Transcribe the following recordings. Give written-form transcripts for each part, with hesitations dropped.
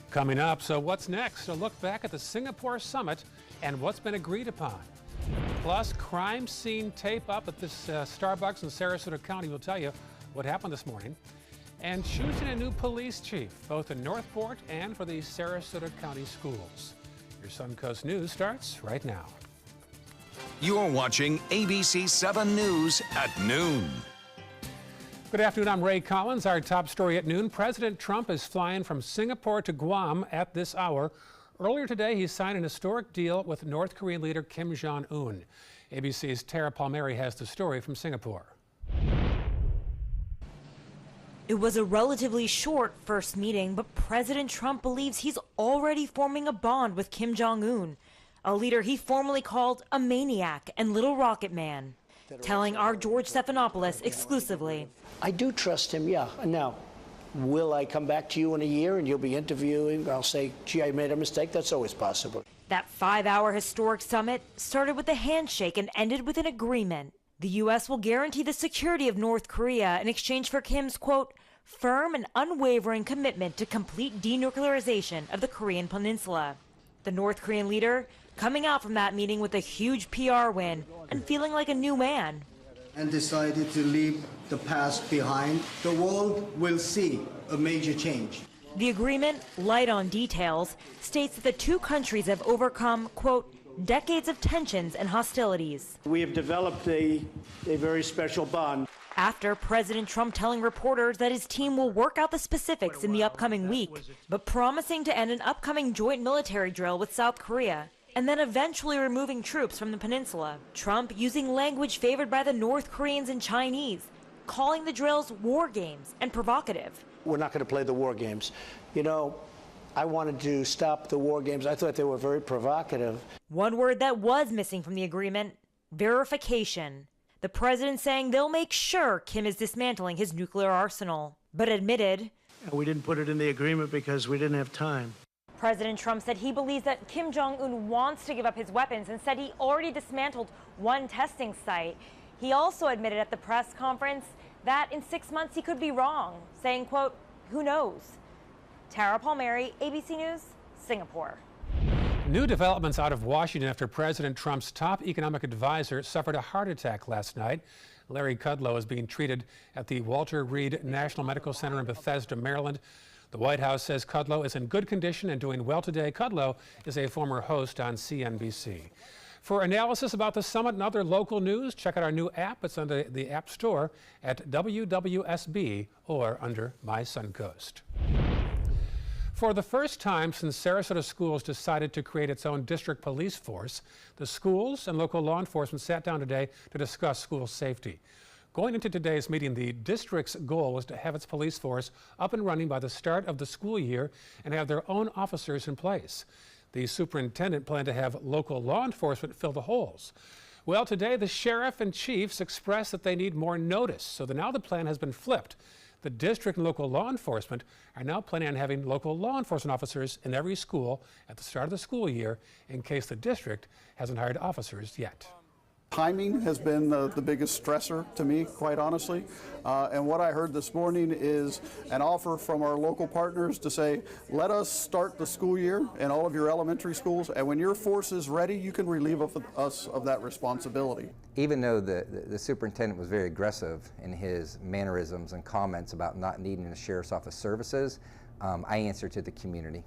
Coming up, so what's next? A look back at the Singapore summit and what's been agreed upon. Plus, crime scene tape up at this Starbucks in Sarasota County will tell you what happened this morning. And choosing a new police chief, both in Northport and for the Sarasota County schools. Your Suncoast News starts right now. You're watching ABC 7 News at noon. Good afternoon, I'm Ray Collins. Our top story at noon. President Trump is flying from Singapore to Guam at this hour. Earlier today, he signed an historic deal with North Korean leader Kim Jong-un. ABC's Tara Palmieri has the story from Singapore. It was a relatively short first meeting, but President Trump believes he's already forming a bond with Kim Jong-un, a leader he formerly called a maniac and little rocket man. Telling our George Stephanopoulos exclusively. I do trust him, yeah. Now, will I come back to you in a year and you'll be interviewing? I'll say, gee, I made a mistake. That's always possible. That 5-hour historic summit started with a handshake and ended with an agreement. The U.S. will guarantee the security of North Korea in exchange for Kim's, quote, firm and unwavering commitment to complete denuclearization of the Korean peninsula. The North Korean leader coming out from that meeting with a huge PR win and feeling like a new man. And decided to leave the past behind. The world will see a major change. The agreement, light on details, states that the two countries have overcome, quote, decades of tensions and hostilities. We have developed a very special bond. After President Trump telling reporters that his team will work out the specifics in the upcoming week, but promising to end an upcoming joint military drill with South Korea, and then eventually removing troops from the peninsula. Trump using language favored by the North Koreans and Chinese, calling the drills war games and provocative. We're not going to play the war games. You know, I wanted to stop the war games. I thought they were very provocative. One word that was missing from the agreement, verification. The president saying they'll make sure Kim is dismantling his nuclear arsenal, but admitted, We didn't put it in the agreement because we didn't have time. President Trump said he believes that Kim Jong-un wants to give up his weapons and said he already dismantled one testing site. He also admitted at the press conference that in 6 months he could be wrong, saying, quote, who knows? Tara Palmieri, ABC News, Singapore. New developments out of Washington after President Trump's top economic advisor suffered a heart attack last night. Larry Kudlow is being treated at the Walter Reed National Medical Center in Bethesda, Maryland. The White House says Kudlow is in good condition and doing well today. Kudlow is a former host on CNBC. For analysis about the summit and other local news, check out our new app. It's under the App Store at WWSB or under My Suncoast. For the first time since Sarasota Schools decided to create its own district police force, the schools and local law enforcement sat down today to discuss school safety. Going into today's meeting, the district's goal was to have its police force up and running by the start of the school year and have their own officers in place. The superintendent planned to have local law enforcement fill the holes. Well, today the sheriff and chiefs expressed that they need more notice, so now the plan has been flipped. The district and local law enforcement are now planning on having local law enforcement officers in every school at the start of the school year in case the district hasn't hired officers yet. Timing has been the biggest stressor to me, quite honestly. And what I heard this morning is an offer from our local partners to say, let us start the school year in all of your elementary schools, and when your force is ready, you can relieve us of that responsibility. Even though the superintendent was very aggressive in his mannerisms and comments about not needing the sheriff's office services, I answer to the community,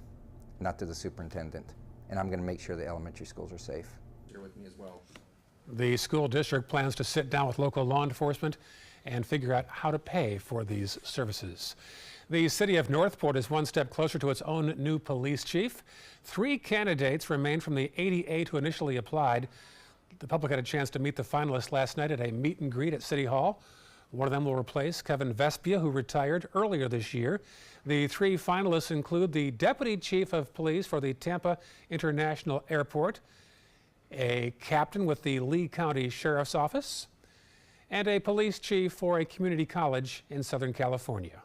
not to the superintendent. And I'm going to make sure the elementary schools are safe. You're with me as well. The school district plans to sit down with local law enforcement and figure out how to pay for these services. The city of Northport is one step closer to its own new police chief. 3 candidates remain from the 88 who initially applied. The public had a chance to meet the finalists last night at a meet and greet at City Hall. One of them will replace Kevin Vespia, who retired earlier this year. The 3 finalists include the deputy chief of police for the Tampa International Airport, a captain with the Lee County Sheriff's Office, and a police chief for a community college in Southern California.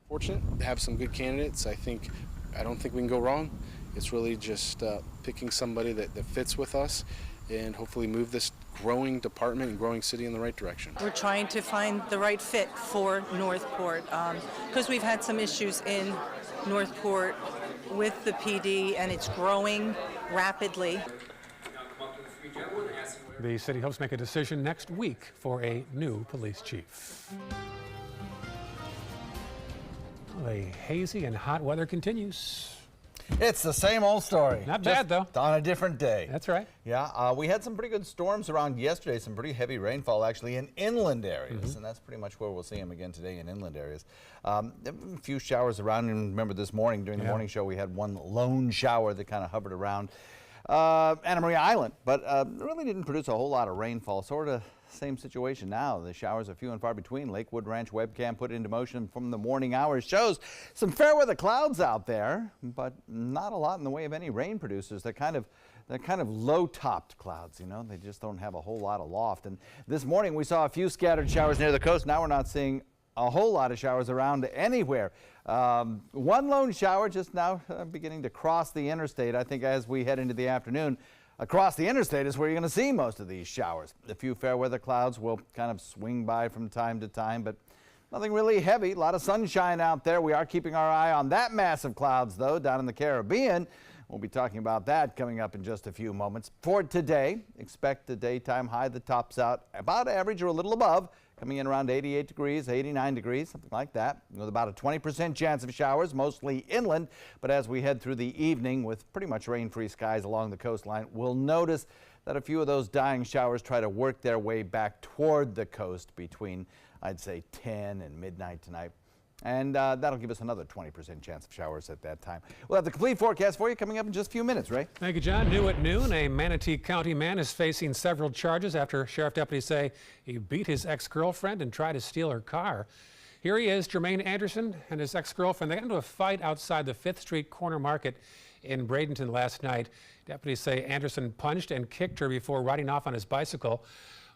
Fortunate to have some good candidates. I don't think we can go wrong. It's really just picking somebody that fits with us and hopefully move this growing department and growing city in the right direction. We're trying to find the right fit for Northport because we've had some issues in Northport with the PD, and it's growing rapidly. The city hopes to make a decision next week for a new police chief. The hazy and hot weather continues. It's the same old story. Not bad, though. On a different day. That's right. Yeah, we had some pretty good storms around yesterday, some pretty heavy rainfall actually in inland areas, and that's pretty much where we'll see them again today in inland areas. A few showers around, and remember this morning during the morning show we had one lone shower that kind of hovered around Anna Maria Island, but really didn't produce a whole lot of rainfall. Sort of same situation now. The showers are few and far between. Lakewood Ranch webcam put it into motion from the morning hours shows some fair weather clouds out there, but not a lot in the way of any rain producers. They're kind of low-topped clouds, you know. They just don't have a whole lot of loft. And this morning we saw a few scattered showers near the coast. Now we're not seeing a whole lot of showers around anywhere. One lone shower just now beginning to cross the interstate. I think as we head into the afternoon, across the interstate is where you're going to see most of these showers. A few fair weather clouds will kind of swing by from time to time, but nothing really heavy. A lot of sunshine out there. We are keeping our eye on that mass of clouds, though, down in the Caribbean. We'll be talking about that coming up in just a few moments. For today, expect a daytime high that tops out about average or a little above, coming in around 88 degrees, 89 degrees, something like that, with about a 20% chance of showers, mostly inland. But as we head through the evening with pretty much rain-free skies along the coastline, we'll notice that a few of those dying showers try to work their way back toward the coast between, I'd say, 10 and midnight tonight. And that'll give us another 20% chance of showers at that time. We'll have the complete forecast for you coming up in just a few minutes, Ray. Thank you, John. New at noon, a Manatee County man is facing several charges after sheriff deputies say he beat his ex-girlfriend and tried to steal her car. Here he is, Jermaine Anderson and his ex-girlfriend. They got into a fight outside the 5th Street Corner Market in Bradenton last night. Deputies say Anderson punched and kicked her before riding off on his bicycle.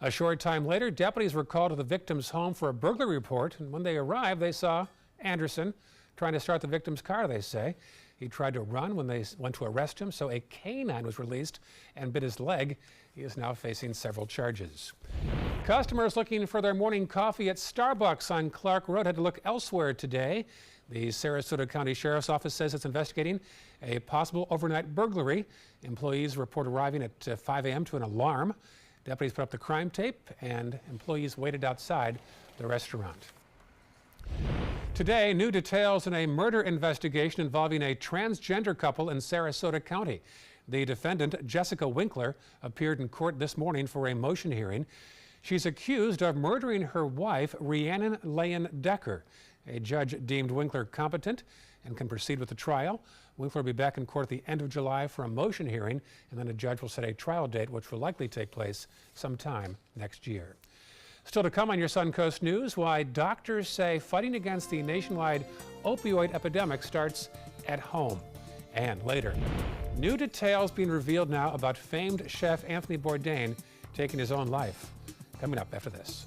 A short time later, deputies were called to the victim's home for a burglary report, and when they arrived, they saw Anderson trying to start the victim's car, they say. He tried to run when they went to arrest him, so a canine was released and bit his leg. He is now facing several charges. Customers looking for their morning coffee at Starbucks on Clark Road had to look elsewhere today. The Sarasota County Sheriff's Office says it's investigating a possible overnight burglary. Employees report arriving at 5 a.m. to an alarm. Deputies put up the crime tape, and employees waited outside the restaurant. Today, new details in a murder investigation involving a transgender couple in Sarasota County. The defendant, Jessica Winkler, appeared in court this morning for a motion hearing. She's accused of murdering her wife, Rhiannon Layan Decker. A judge deemed Winkler competent and can proceed with the trial. Winkler will be back in court at the end of July for a motion hearing, and then a judge will set a trial date, which will likely take place sometime next year. Still to come on your Suncoast News, why doctors say fighting against the nationwide opioid epidemic starts at home. And later, new details being revealed now about famed chef Anthony Bourdain taking his own life. Coming up after this.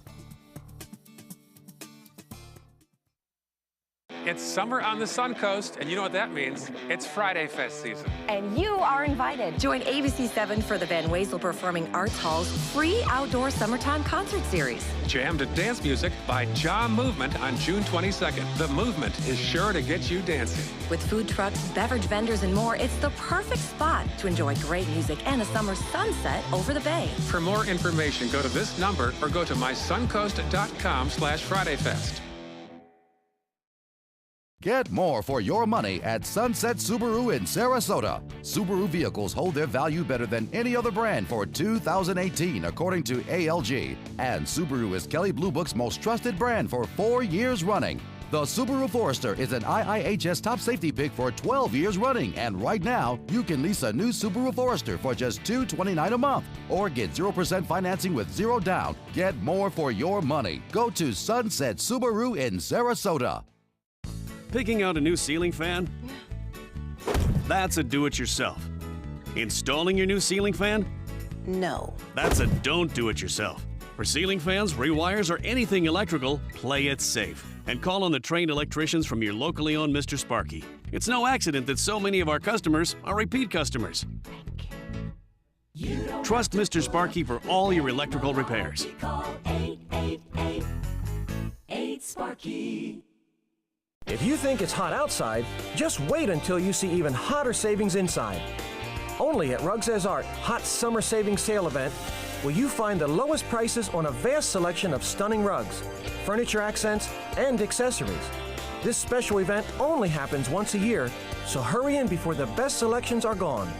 It's summer on the Suncoast, and you know what that means. It's Friday Fest season. And you are invited. Join ABC7 for the Van Wezel Performing Arts Hall's free outdoor summertime concert series. Jam to dance music by Ja Movement on June 22nd. The Movement is sure to get you dancing. With food trucks, beverage vendors, and more, it's the perfect spot to enjoy great music and a summer sunset over the bay. For more information, go to this number or go to mysuncoast.com/FridayFest. Get more for your money at Sunset Subaru in Sarasota. Subaru vehicles hold their value better than any other brand for 2018, according to ALG. And Subaru is Kelley Blue Book's most trusted brand for 4 years running. The Subaru Forester is an IIHS top safety pick for 12 years running. And right now, you can lease a new Subaru Forester for just $229 a month. Or get 0% financing with zero down. Get more for your money. Go to Sunset Subaru in Sarasota. Picking out a new ceiling fan? That's a do-it-yourself. Installing your new ceiling fan? No. That's a don't do-it-yourself. For ceiling fans, rewires, or anything electrical, play it safe. And call on the trained electricians from your locally owned Mr. Sparky. It's no accident that so many of our customers are repeat customers. Trust Mr. Sparky for all your electrical repairs. Call 888-8-SPARKY. If you think it's hot outside, just wait until you see even hotter savings inside. Only at Rugs As Art Hot Summer Savings Sale event will you find the lowest prices on a vast selection of stunning rugs, furniture accents, and accessories. This special event only happens once a year, so hurry in before the best selections are gone.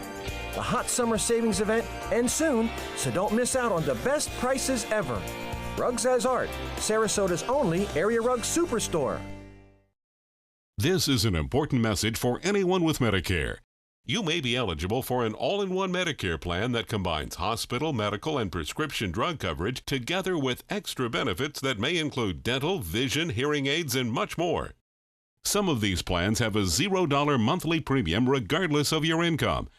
The Hot Summer Savings event ends soon, so don't miss out on the best prices ever. Rugs As Art, Sarasota's only area rug superstore. This is an important message for anyone with Medicare. You may be eligible for an all-in-one Medicare plan that combines hospital, medical, and prescription drug coverage together with extra benefits that may include dental, vision, hearing aids, and much more. Some of these plans have a $0 monthly premium regardless of your income.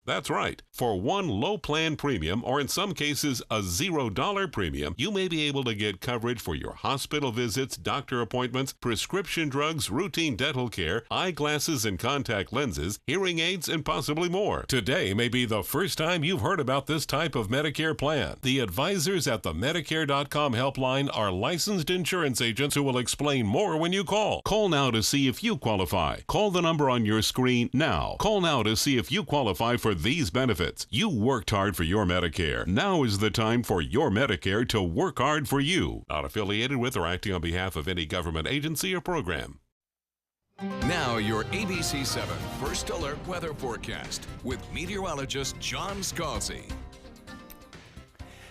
That's right. For one low plan premium, or in some cases a $0 premium, you may be able to get coverage for your hospital visits, doctor appointments, prescription drugs, routine dental care, eyeglasses and contact lenses, hearing aids, and possibly more. Today may be the first time you've heard about this type of Medicare plan. The advisors at the Medicare.com helpline are licensed insurance agents who will explain more when you call. Call now to see if you qualify. Call the number on your screen now. Call now to see if you qualify for these benefits. You worked hard for your Medicare. Now is the time for your Medicare to work hard for you. Not affiliated with or acting on behalf of any government agency or program. Now your ABC 7 First Alert weather forecast with meteorologist John Scalzi.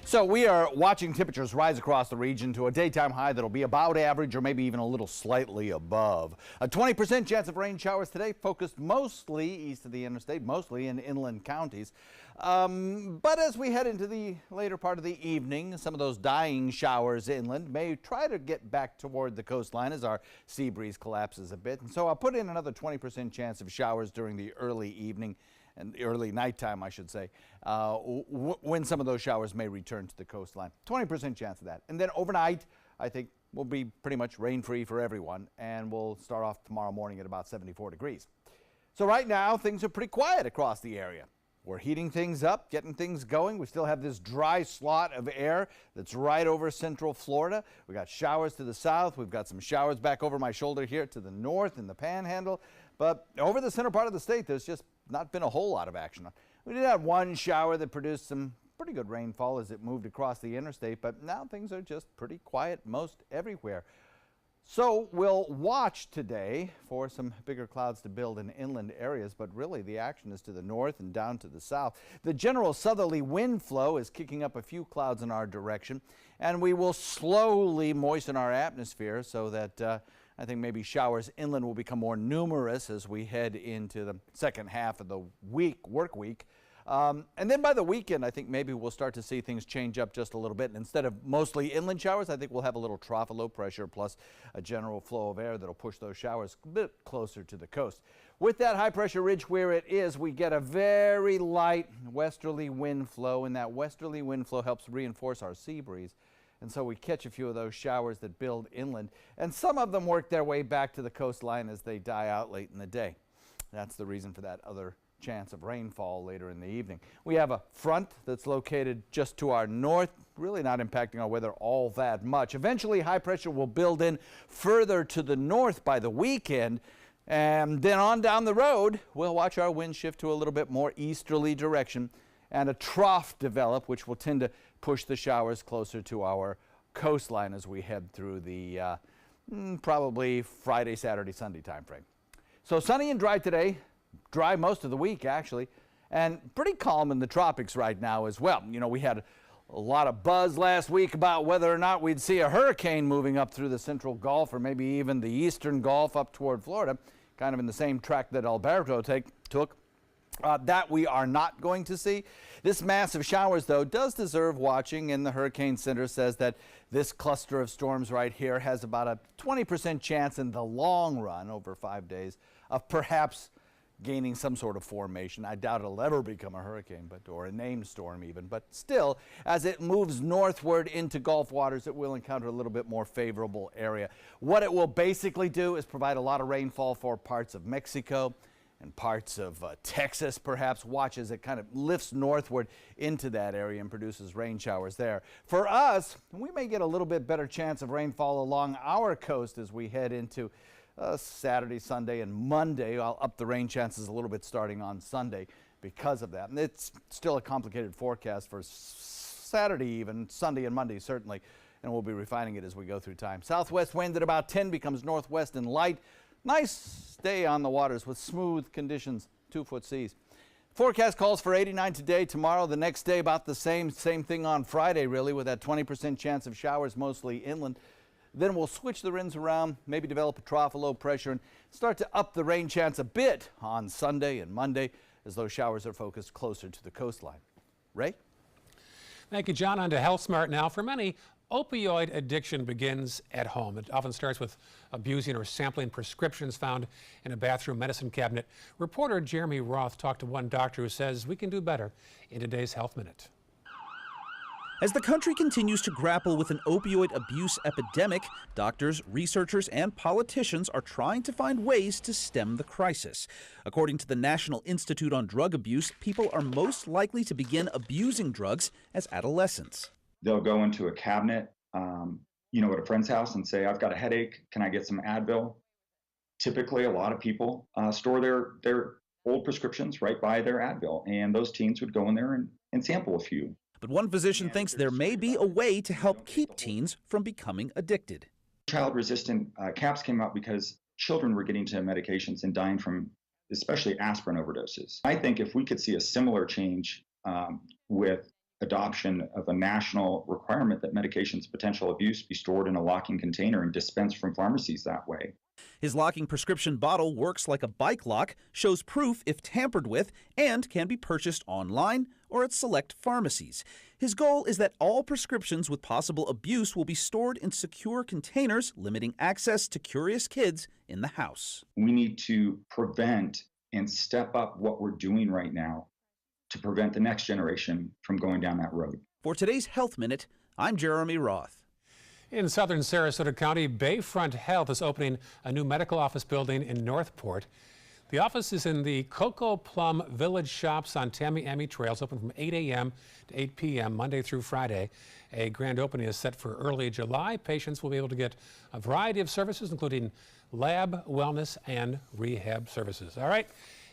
So we are watching temperatures rise across the region to a daytime high that'll be about average or maybe even a little slightly above. A 20% chance of rain showers today, focused mostly east of the interstate, mostly in inland counties. But as we head into the later part of the evening, some of those dying showers inland may try to get back toward the coastline as our sea breeze collapses a bit. And so I'll put in another 20% chance of showers during the early evening and early nighttime, I should say, when some of those showers may return to the coastline. 20% chance of that. And then overnight, I think will be pretty much rain-free for everyone, and we'll start off tomorrow morning at about 74 degrees. So right now, things are pretty quiet across the area. We're heating things up, getting things going. We still have this dry slot of air that's right over central Florida. We got showers to the south. We've got some showers back over my shoulder here to the north in the Panhandle. But over the center part of the state, there's just not been a whole lot of action. We did have one shower that produced some pretty good rainfall as it moved across the interstate, but now things are just pretty quiet most everywhere. So we'll watch today for some bigger clouds to build in inland areas, but really the action is to the north and down to the south. The general southerly wind flow is kicking up a few clouds in our direction, and we will slowly moisten our atmosphere so that I think maybe showers inland will become more numerous as we head into the second half of the work week. And then by the weekend, I think maybe we'll start to see things change up just a little bit. And instead of mostly inland showers, I think we'll have a little trough of low pressure plus a general flow of air that'll push those showers a bit closer to the coast. With that high pressure ridge where it is, we get a very light westerly wind flow, and that westerly wind flow helps reinforce our sea breeze. And so we catch a few of those showers that build inland, and some of them work their way back to the coastline as they die out late in the day. That's the reason for that other chance of rainfall later in the evening. We have a front that's located just to our north, really not impacting our weather all that much. Eventually, high pressure will build in further to the north by the weekend, and then on down the road, we'll watch our wind shift to a little bit more easterly direction and a trough develop, which will tend to push the showers closer to our coastline as we head through the probably Friday, Saturday, Sunday time frame. So sunny and dry today, dry most of the week actually, and pretty calm in the tropics right now as well. You know, we had a lot of buzz last week about whether or not we'd see a hurricane moving up through the central Gulf or maybe even the eastern Gulf up toward Florida, kind of in the same track that Alberto took. That we are not going to see. This mass of showers, though, does deserve watching, and the Hurricane Center says that this cluster of storms right here has about a 20% chance in the long run over 5 days of perhaps gaining some sort of formation. I doubt it'll ever become a hurricane, or a named storm even, but still, as it moves northward into Gulf waters, it will encounter a little bit more favorable area. What it will basically do is provide a lot of rainfall for parts of Mexico and parts of Texas perhaps. Watch as it kind of lifts northward into that area and produces rain showers there. For us, we may get a little bit better chance of rainfall along our coast as we head into Saturday, Sunday, and Monday. I'll up the rain chances a little bit starting on Sunday because of that. And it's still a complicated forecast for Saturday, even Sunday and Monday certainly, and we'll be refining it as we go through time. Southwest wind at about 10 becomes northwest and light. Nice day on the waters with smooth conditions, 2-foot seas. Forecast calls for 89 today, tomorrow, the next day about the same thing on Friday really, with that 20% chance of showers mostly inland. Then we'll switch the winds around, maybe develop a trough of low pressure and start to up the rain chance a bit on Sunday and Monday as those showers are focused closer to the coastline. Ray? Thank you, John. On to Health Smart now. For many, opioid addiction begins at home. It often starts with abusing or sampling prescriptions found in a bathroom medicine cabinet. Reporter Jeremy Roth talked to one doctor who says we can do better in today's Health Minute. As the country continues to grapple with an opioid abuse epidemic, doctors, researchers, and politicians are trying to find ways to stem the crisis. According to the National Institute on Drug Abuse, people are most likely to begin abusing drugs as adolescents. They'll go into a cabinet, at a friend's house and say, I've got a headache, can I get some Advil? Typically, a lot of people store their old prescriptions right by their Advil, and those teens would go in there and sample a few. But one physician thinks there may be a way to help keep teens from becoming addicted. Child-resistant caps came out because children were getting to medications and dying from especially aspirin overdoses. I think if we could see a similar change with adoption of a national requirement that medications potential abuse be stored in a locking container and dispensed from pharmacies that way. His locking prescription bottle works like a bike lock, shows proof if tampered with, and can be purchased online or at select pharmacies. His goal is that all prescriptions with possible abuse will be stored in secure containers, limiting access to curious kids in the house. We need to prevent and step up what we're doing right now to prevent the next generation from going down that road. For today's Health Minute, I'm Jeremy Roth. In southern Sarasota County, Bayfront Health is opening a new medical office building in Northport. The office is in the Cocoa Plum Village Shops on Tamiami Trails, open from 8 a.m. to 8 p.m. Monday through Friday. A grand opening is set for early July. Patients will be able to get a variety of services, including lab, wellness, and rehab services. All right.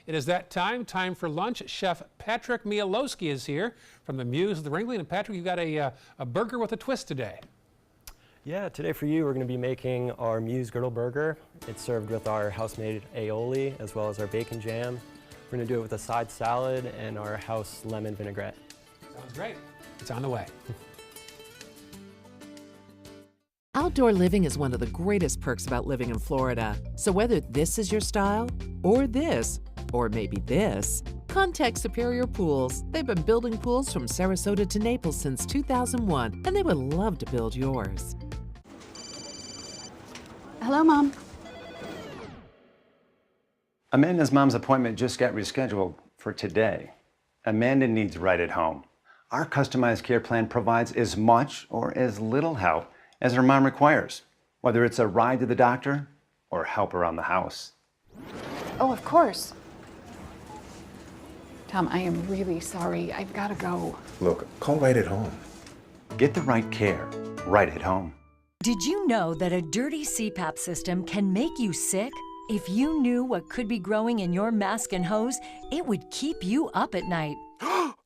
It is that time for lunch. Chef Patrick Mielowski is here from the Muse of the Ringling. And Patrick, you've got a burger with a twist today. Yeah, today for you, we're going to be making our Muse Girdle Burger. It's served with our house-made aioli, as well as our bacon jam. We're going to do it with a side salad and our house lemon vinaigrette. Sounds great. It's on the way. Outdoor living is one of the greatest perks about living in Florida. So whether this is your style, or this, or maybe this, contact Superior Pools. They've been building pools from Sarasota to Naples since 2001, and they would love to build yours. Hello, Mom. Amanda's mom's appointment just got rescheduled for today. Amanda needs right at home. Our customized care plan provides as much or as little help as her mom requires, whether it's a ride to the doctor or help around the house. Oh, of course. Tom, I am really sorry. I've got to go. Look, call right at home. Get the right care right at home. Did you know that a dirty CPAP system can make you sick? If you knew what could be growing in your mask and hose, it would keep you up at night.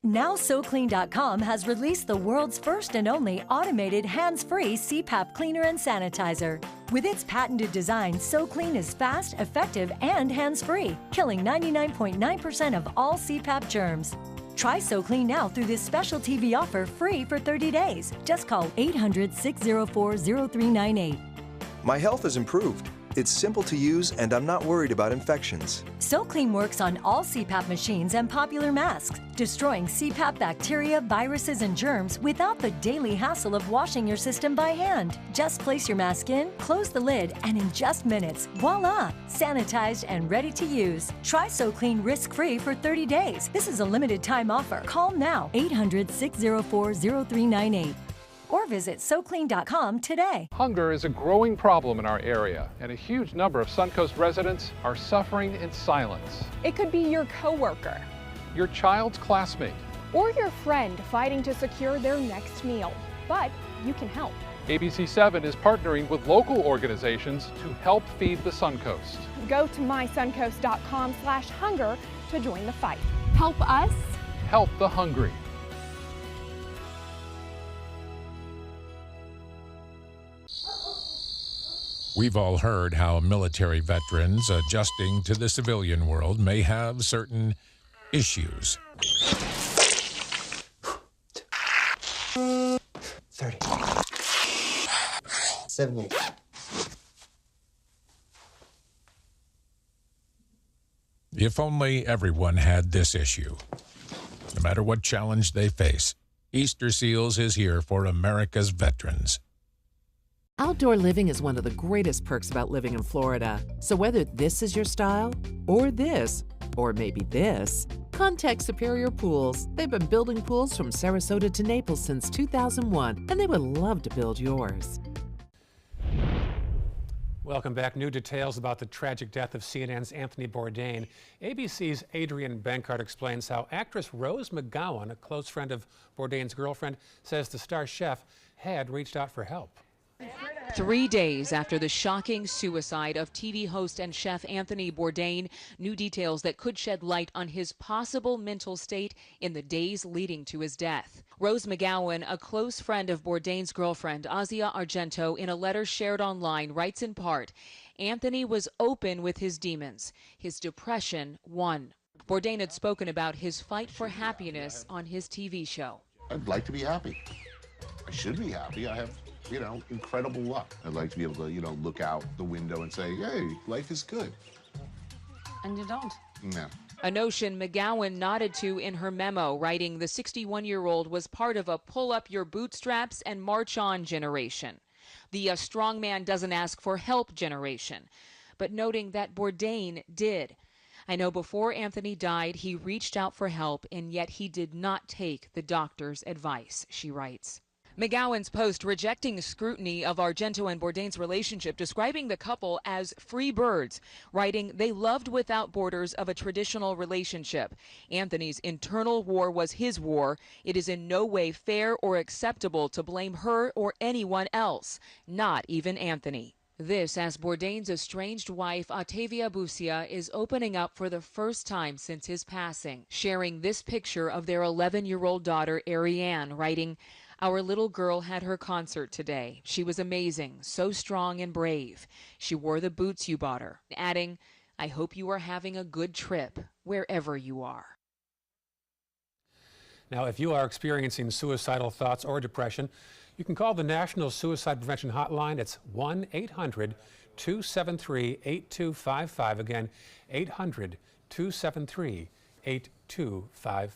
Now SoClean.com has released the world's first and only automated hands-free CPAP cleaner and sanitizer. With its patented design, SoClean is fast, effective, and hands-free, killing 99.9% of all CPAP germs. Try SoClean now through this special TV offer free for 30 days. Just call 800-604-0398. My health has improved. It's simple to use, and I'm not worried about infections. SoClean works on all CPAP machines and popular masks, destroying CPAP bacteria, viruses, and germs without the daily hassle of washing your system by hand. Just place your mask in, close the lid, and in just minutes, voila! Sanitized and ready to use. Try SoClean risk-free for 30 days. This is a limited time offer. Call now, 800-604-0398. or visit SoClean.com today. Hunger is a growing problem in our area, and a huge number of Suncoast residents are suffering in silence. It could be your coworker, Your child's classmate. or your friend fighting to secure their next meal. But you can help. ABC7 is partnering with local organizations to help feed the Suncoast. Go to mysuncoast.com/hunger to join the fight. Help us. Help the hungry. We've all heard how military veterans adjusting to the civilian world may have certain issues. 30. 70. If only everyone had this issue. No matter what challenge they face, Easter Seals is here for America's veterans. Outdoor living is one of the greatest perks about living in Florida. So whether this is your style, or this, or maybe this, contact Superior Pools. They've been building pools from Sarasota to Naples since 2001, and they would love to build yours. Welcome back. New details about the tragic death of CNN's Anthony Bourdain. ABC's Adrienne Benkart explains how actress Rose McGowan, a close friend of Bourdain's girlfriend, says the star chef had reached out for help. 3 days after the shocking suicide of TV host and chef Anthony Bourdain, new details that could shed light on his possible mental state in the days leading to his death. Rose McGowan, a close friend of Bourdain's girlfriend, Asia Argento, in a letter shared online, writes in part, Anthony was open with his demons. His depression won. Bourdain had spoken about his fight for happiness on his TV show. I'd like to be happy. I should be happy. I have, incredible luck. I'd like to be able to, look out the window and say, hey, life is good. And you don't? No. A notion McGowan nodded to in her memo, writing the 61-year-old was part of a pull-up-your-bootstraps and march-on generation, the strong man doesn't ask for help generation, but noting that Bourdain did. I know before Anthony died, he reached out for help, and yet he did not take the doctor's advice, she writes. McGowan's post rejecting scrutiny of Argento and Bourdain's relationship, describing the couple as free birds, writing, they loved without borders of a traditional relationship. Anthony's internal war was his war. It is in no way fair or acceptable to blame her or anyone else, not even Anthony. This as Bourdain's estranged wife, Ottavia Busia, is opening up for the first time since his passing, sharing this picture of their 11-year-old daughter, Ariane, writing, our little girl had her concert today. She was amazing, so strong and brave. She wore the boots you bought her, adding, I hope you are having a good trip, wherever you are. Now, if you are experiencing suicidal thoughts or depression, you can call the National Suicide Prevention Hotline. It's 1-800-273-8255. Again, 800-273-8255.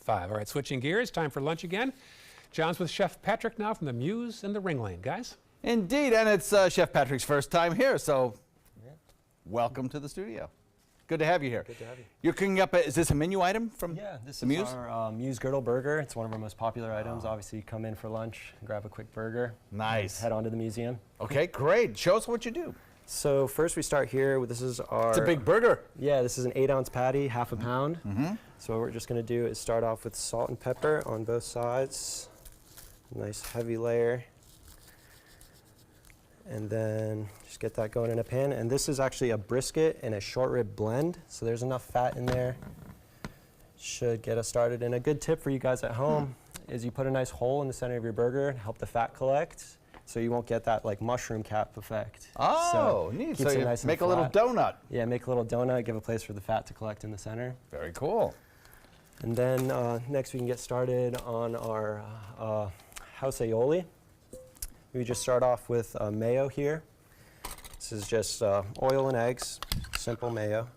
All right, switching gears, time for lunch again. John's with Chef Patrick now from the Muse in the Ring Lane. Guys? Indeed, and it's Chef Patrick's first time here, so welcome to the studio. Good to have you here. Good to have you. You're cooking up, is this a menu item from this the is Muse? our Muse Girdle Burger. It's one of our most popular items. Obviously, come in for lunch, grab a quick burger. Nice. Head on to the museum. Okay, great. Show us what you do. So first we start here. This is our... It's a big burger. Yeah, this is an 8-ounce patty, half a pound. Mm-hmm. So what we're just going to do is start off with salt and pepper on both sides. Nice heavy layer. And then just get that going in a pan. And this is actually a brisket and a short rib blend. So there's enough fat in there. Should get us started. And a good tip for you guys at home is you put a nice hole in the center of your burger and help the fat collect. So you won't get that like mushroom cap effect. Oh, so neat. Keeps So it you nice and make a little flat. donut. Yeah, make a little donut, give a place for the fat to collect in the center. Very cool. And then next we can get started on our house aioli. We just start off with mayo here. This is just oil and eggs, simple mayo.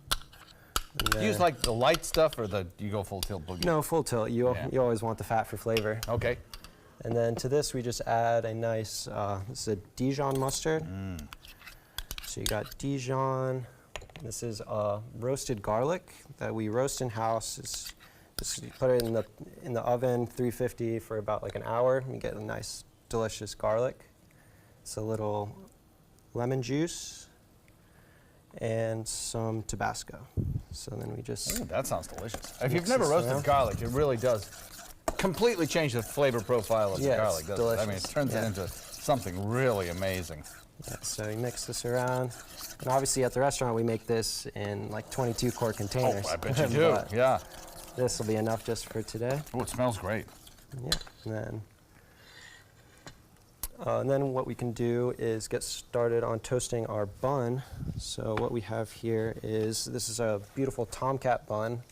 Do you use like the light stuff or do you go full tilt boogie? No, full tilt. You always want the fat for flavor. Okay. And then to this we just add a nice, this is a Dijon mustard. So you got Dijon. This is roasted garlic that we roast in house. Just you put it in the oven, 350 for about like an hour. You get a nice delicious garlic. It's a little lemon juice and some Tabasco. So then we just... Ooh, that sounds delicious. If you've never roasted garlic, it really does completely change the flavor profile of the garlic, doesn't it? I mean, it turns it into something really amazing. Yeah, so you mix this around. And obviously at the restaurant, we make this in like 22 quart containers. Oh, I bet you do, yeah. This will be enough just for today. Oh, it smells great. Yeah, and then what we can do is get started on toasting our bun. So what we have here is, this is a beautiful Tomcat bun.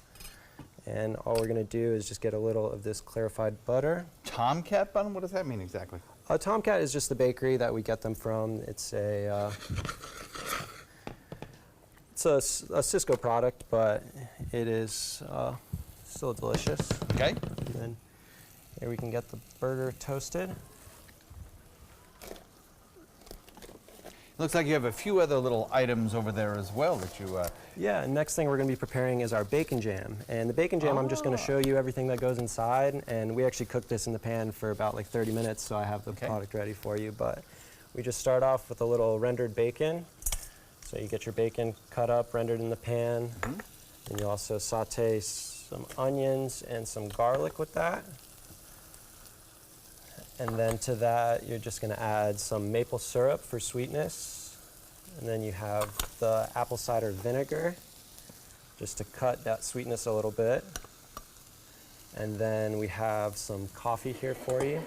And all we're gonna do is just get a little of this clarified butter. Tomcat bun? What does that mean exactly? Tomcat is just the bakery that we get them from. It's a Cisco product, but it is still delicious. Okay. And then here we can get the burger toasted. Looks like you have a few other little items over there as well that you... Yeah, and next thing we're going to be preparing is our bacon jam. And the bacon jam, I'm just going to show you everything that goes inside. And we actually cook this in the pan for about like 30 minutes, so I have the product ready for you. But we just start off with a little rendered bacon. So you get your bacon cut up, rendered in the pan. And you also saute some onions and some garlic with that. And then to that, you're just going to add some maple syrup for sweetness. And then you have the apple cider vinegar, just to cut that sweetness a little bit. And then we have some coffee here for you.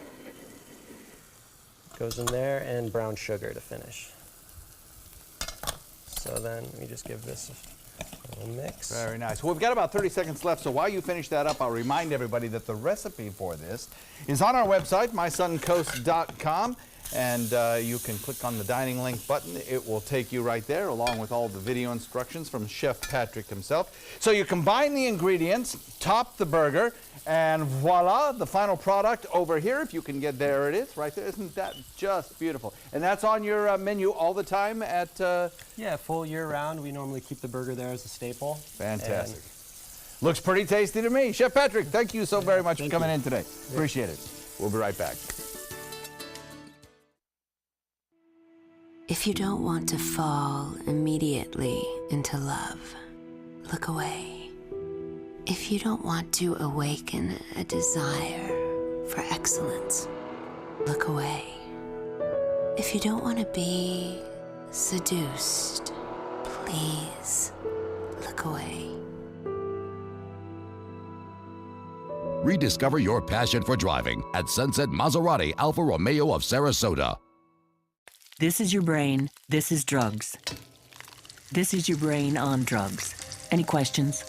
Goes in there, and brown sugar to finish. So then we just give this a little mix. Very nice. Well, we've got about 30 seconds left, so while you finish that up, I'll remind everybody that the recipe for this is on our website, mysuncoast.com, and you can click on the dining link button. It will take you right there, along with all the video instructions from Chef Patrick himself. So you combine the ingredients, top the burger, and voila, the final product over here. If you can get, there it is, right there. Isn't that just beautiful? And that's on your menu all the time at... Yeah, full year round. We normally keep the burger there as a staple. Fantastic. Looks pretty tasty to me. Chef Patrick, thank you so very much for coming in today. Appreciate it. We'll be right back. If you don't want to fall immediately into love, look away. If you don't want to awaken a desire for excellence, look away. If you don't want to be seduced, please look away. Rediscover your passion for driving at Sunset Maserati Alfa Romeo of Sarasota. This is your brain. This is drugs. This is your brain on drugs. Any questions?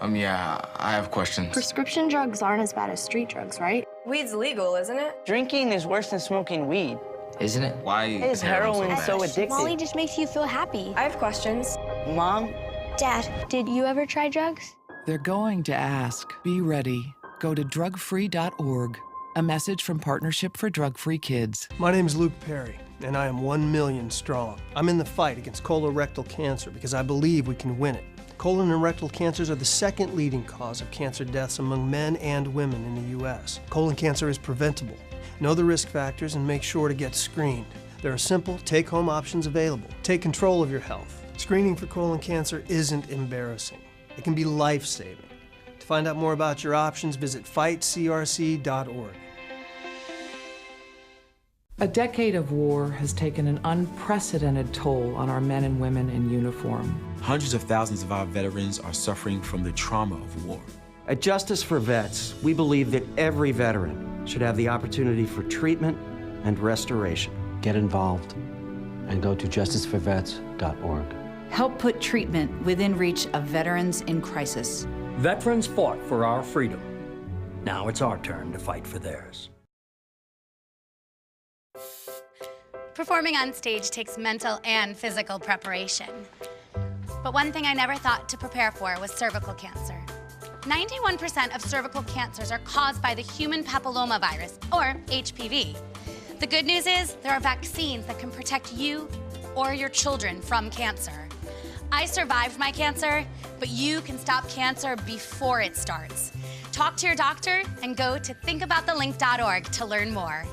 Yeah, I have questions. Prescription drugs aren't as bad as street drugs, right? Weed's legal, isn't it? Drinking is worse than smoking weed. Isn't it? Why is heroin so addictive? Molly just makes you feel happy. I have questions. Mom? Dad, did you ever try drugs? They're going to ask. Be ready. Go to drugfree.org. A message from Partnership for Drug-Free Kids. My name's Luke Perry, and I am 1 million strong. I'm in the fight against colorectal cancer because I believe we can win it. Colon and rectal cancers are the second leading cause of cancer deaths among men and women in the U.S. Colon cancer is preventable. Know the risk factors and make sure to get screened. There are simple, take-home options available. Take control of your health. Screening for colon cancer isn't embarrassing. It can be life-saving. To find out more about your options, visit fightcrc.org. A decade of war has taken an unprecedented toll on our men and women in uniform. Hundreds of thousands of our veterans are suffering from the trauma of war. At Justice for Vets, we believe that every veteran should have the opportunity for treatment and restoration. Get involved and go to justiceforvets.org. Help put treatment within reach of veterans in crisis. Veterans fought for our freedom. Now it's our turn to fight for theirs. Performing on stage takes mental and physical preparation. But one thing I never thought to prepare for was cervical cancer. 91% of cervical cancers are caused by the human papillomavirus, or HPV. The good news is there are vaccines that can protect you or your children from cancer. I survived my cancer, but you can stop cancer before it starts. Talk to your doctor and go to thinkaboutthelink.org to learn more.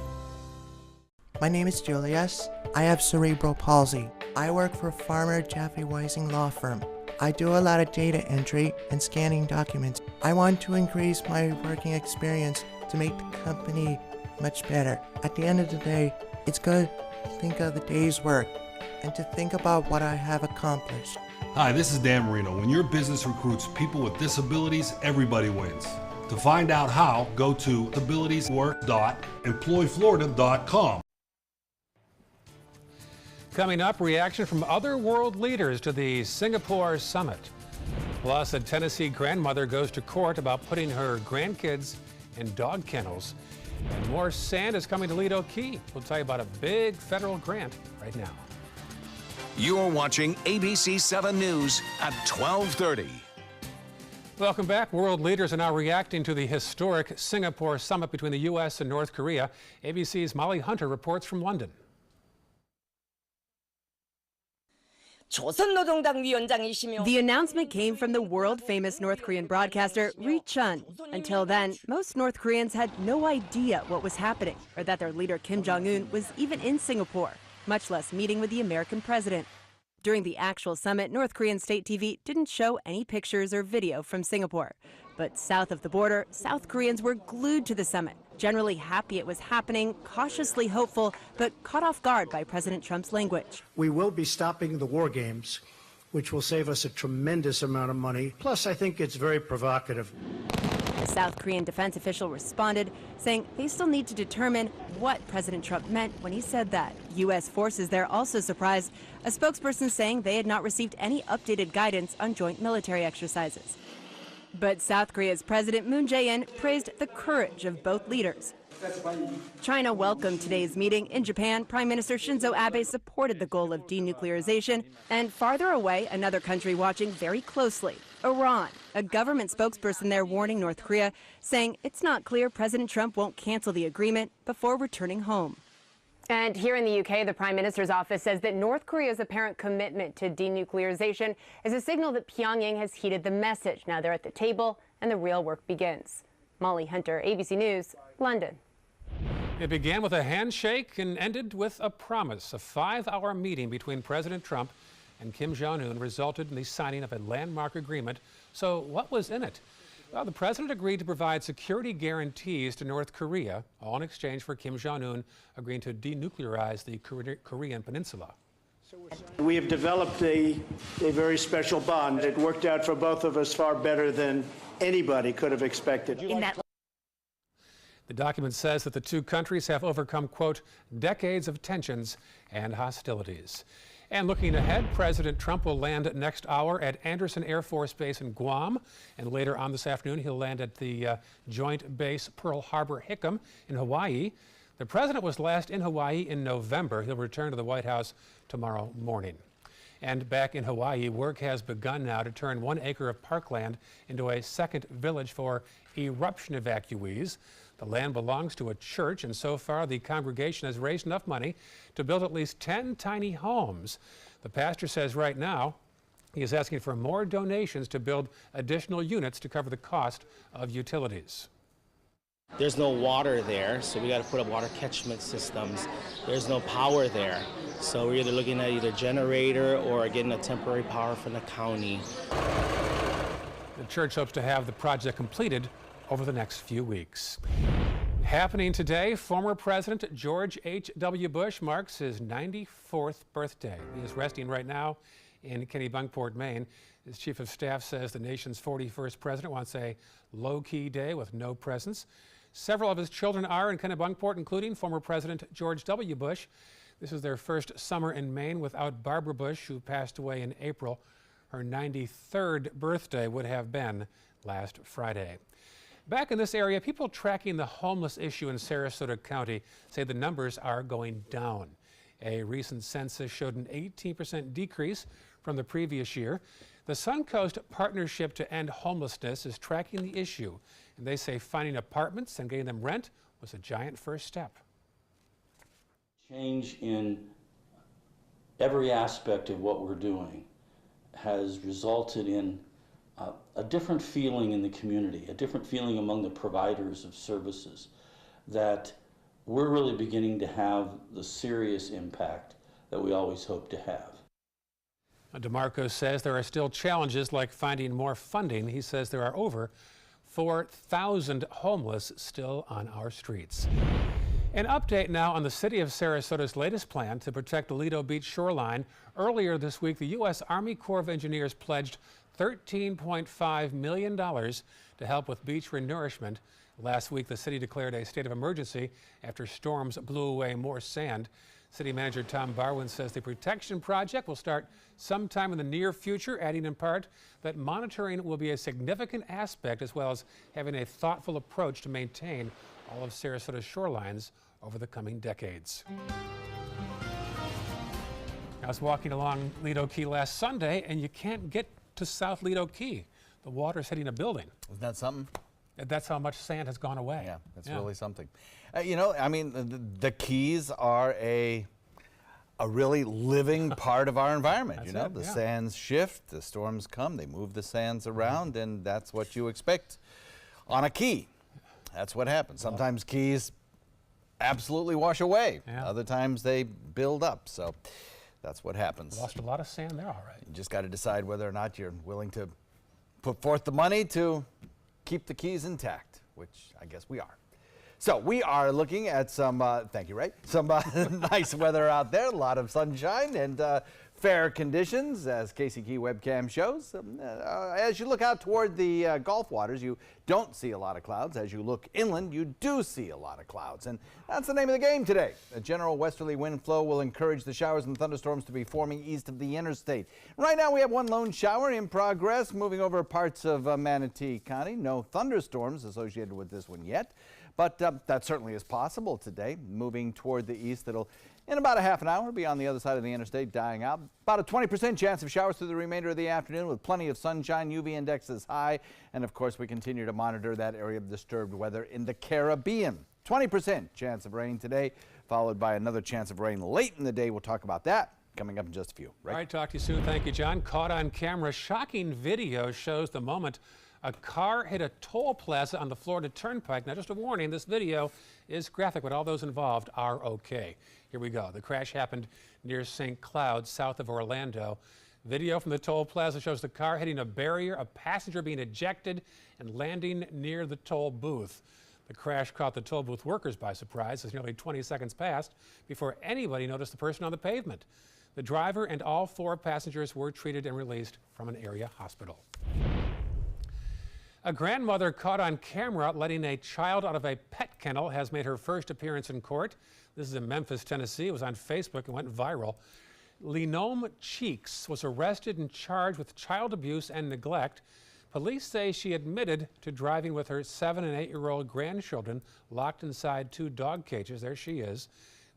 My name is Julius. I have cerebral palsy. I work for Farmer Jeffrey Weising Law Firm. I do a lot of data entry and scanning documents. I want to increase my working experience to make the company much better. At the end of the day, it's good to think of the day's work and to think about what I have accomplished. Hi, this is Dan Marino. When your business recruits people with disabilities, everybody wins. To find out how, go to abilitieswork.employflorida.com. Coming up, reaction from other world leaders to the Singapore summit. Plus, a Tennessee grandmother goes to court about putting her grandkids in dog kennels. And more sand is coming to Lido Key. We'll tell you about a big federal grant right now. You're watching ABC 7 News at 12:30. Welcome back. World leaders are now reacting to the historic Singapore summit between the U.S. and North Korea. ABC's Molly Hunter reports from London. The announcement came from the world-famous North Korean broadcaster Ri Chun. Until then, most North Koreans had no idea what was happening or that their leader Kim Jong-un was even in Singapore, much less meeting with the American president. During the actual summit, North Korean state TV didn't show any pictures or video from Singapore. But south of the border, South Koreans were glued to the summit, generally happy it was happening, cautiously hopeful, but caught off guard by President Trump's language. We will be stopping the war games, which will save us a tremendous amount of money. Plus, I think it's very provocative. The South Korean defense official responded, saying they still need to determine what President Trump meant when he said that. U.S. forces there also surprised, a spokesperson saying they had not received any updated guidance on joint military exercises. But South Korea's President Moon Jae-in praised the courage of both leaders. China welcomed today's meeting. In Japan, Prime Minister Shinzo Abe supported the goal of denuclearization. And farther away, another country watching very closely, Iran. A government spokesperson there warning North Korea, saying it's not clear President Trump won't cancel the agreement before returning home. And here in the UK, the Prime Minister's office says that North Korea's apparent commitment to denuclearization is a signal that Pyongyang has heeded the message. Now they're at the table and the real work begins. Molly Hunter, ABC News, London. It began with a handshake and ended with a promise. A 5-hour meeting between President Trump and Kim Jong-un resulted in the signing of a landmark agreement. So what was in it? Well, the president agreed to provide security guarantees to North Korea, all in exchange for Kim Jong-un agreeing to denuclearize the Korean peninsula. We have developed a very special bond. It worked out for both of us far better than anybody could have expected. The document says that the two countries have overcome, quote, decades of tensions and hostilities. And looking ahead, President Trump will land next hour at Andersen Air Force Base in Guam. And later on this afternoon, he'll land at the Joint Base Pearl Harbor-Hickam in Hawaii. The president was last in Hawaii in November. He'll return to the White House tomorrow morning. And back in Hawaii, work has begun now to turn 1 acre of parkland into a second village for eruption evacuees. The land belongs to a church, and so far the congregation has raised enough money to build at least 10 tiny homes. The pastor says right now he is asking for more donations to build additional units to cover the cost of utilities. There's no water there, so we got to put up water catchment systems. There's no power there, so we're either looking at either generator or getting a temporary power from the county. The church hopes to have the project completed over the next few weeks. Happening today, former President George H.W. Bush marks his 94th birthday. He is resting right now in Kennebunkport, Maine. His chief of staff says the nation's 41st president wants a low-key day with no presents. Several of his children are in Kennebunkport, including former President George W. Bush. This is their first summer in Maine without Barbara Bush, who passed away in April. Her 93rd birthday would have been last Friday. Back in this area, people tracking the homeless issue in Sarasota County say the numbers are going down. A recent census showed an 18% decrease from the previous year. The Suncoast Partnership to End Homelessness is tracking the issue, and they say finding apartments and getting them rent was a giant first step. Change in every aspect of what we're doing has resulted in a different feeling in the community, a different feeling among the providers of services, that we're really beginning to have the serious impact that we always hope to have. DeMarco says there are still challenges like finding more funding. He says there are over 4,000 homeless still on our streets. An update now on the city of Sarasota's latest plan to protect the Lido Beach shoreline. Earlier this week, the U.S. Army Corps of Engineers pledged $13.5 million to help with beach renourishment. Last week, the city declared a state of emergency after storms blew away more sand. City Manager Tom Barwin says the protection project will start sometime in the near future, adding in part that monitoring will be a significant aspect, as well as having a thoughtful approach to maintain all of Sarasota's shorelines over the coming decades. I was walking along Lido Key last Sunday, and you can't get to South Lido Key. The water's hitting a building. Isn't that something? That's how much sand has gone away. Yeah, that's really something. You know, I mean, the Keys are a really living part of our environment. You know, the sands shift, the storms come, they move the sands around, and that's what you expect on a key. That's what happens. Sometimes keys absolutely wash away. Other times they build up. So that's what happens. Lost a lot of sand there, all right. You just got to decide whether or not you're willing to put forth the money to keep the keys intact, which I guess we are. So we are looking at some, thank you, Ray, some nice weather out there, a lot of sunshine and fair conditions, as Casey Key webcam shows. As you look out toward the Gulf waters, you don't see a lot of clouds. As you look inland, you do see a lot of clouds. And that's the name of the game today. A general westerly wind flow will encourage the showers and thunderstorms to be forming east of the interstate. Right now, we have one lone shower in progress, moving over parts of Manatee County. No thunderstorms associated with this one yet, but that certainly is possible today. Moving toward the east, it'll in about a half an hour be on the other side of the interstate, dying out. About a 20% chance of showers through the remainder of the afternoon with plenty of sunshine. UV index is high. And of course, we continue to monitor that area of disturbed weather in the Caribbean. 20% chance of rain today, followed by another chance of rain late in the day. We'll talk about that coming up in just a few. Right? All right, talk to you soon. Thank you, John. Caught on camera, shocking video shows the moment a car hit a toll plaza on the Florida Turnpike. Now, just a warning, this video is graphic, but all those involved are okay. Here we go. The crash happened near St. Cloud, south of Orlando. Video from the toll plaza shows the car hitting a barrier, a passenger being ejected, and landing near the toll booth. The crash caught the toll booth workers by surprise as nearly 20 seconds passed before anybody noticed the person on the pavement. The driver and all 4 passengers were treated and released from an area hospital. A grandmother caught on camera letting a child out of a pet kennel has made her first appearance in court. This is in Memphis, Tennessee. It was on Facebook and went viral. Lenome Cheeks was arrested and charged with child abuse and neglect. Police say she admitted to driving with her 7- and 8-year-old grandchildren locked inside 2 dog cages. There she is.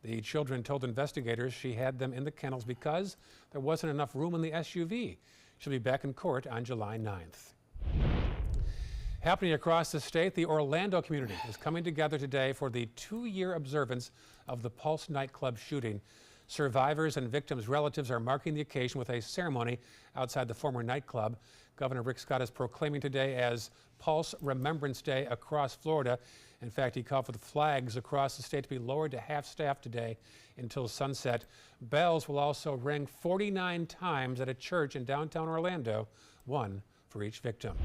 The children told investigators she had them in the kennels because there wasn't enough room in the SUV. She'll be back in court on July 9th. Happening across the state, the Orlando community is coming together today for the 2-year observance of the Pulse nightclub shooting. Survivors and victims' relatives are marking the occasion with a ceremony outside the former nightclub. Governor Rick Scott is proclaiming today as Pulse Remembrance Day across Florida. In fact, he called for the flags across the state to be lowered to half-staff today until sunset. Bells will also ring 49 times at a church in downtown Orlando, 1 for each victim.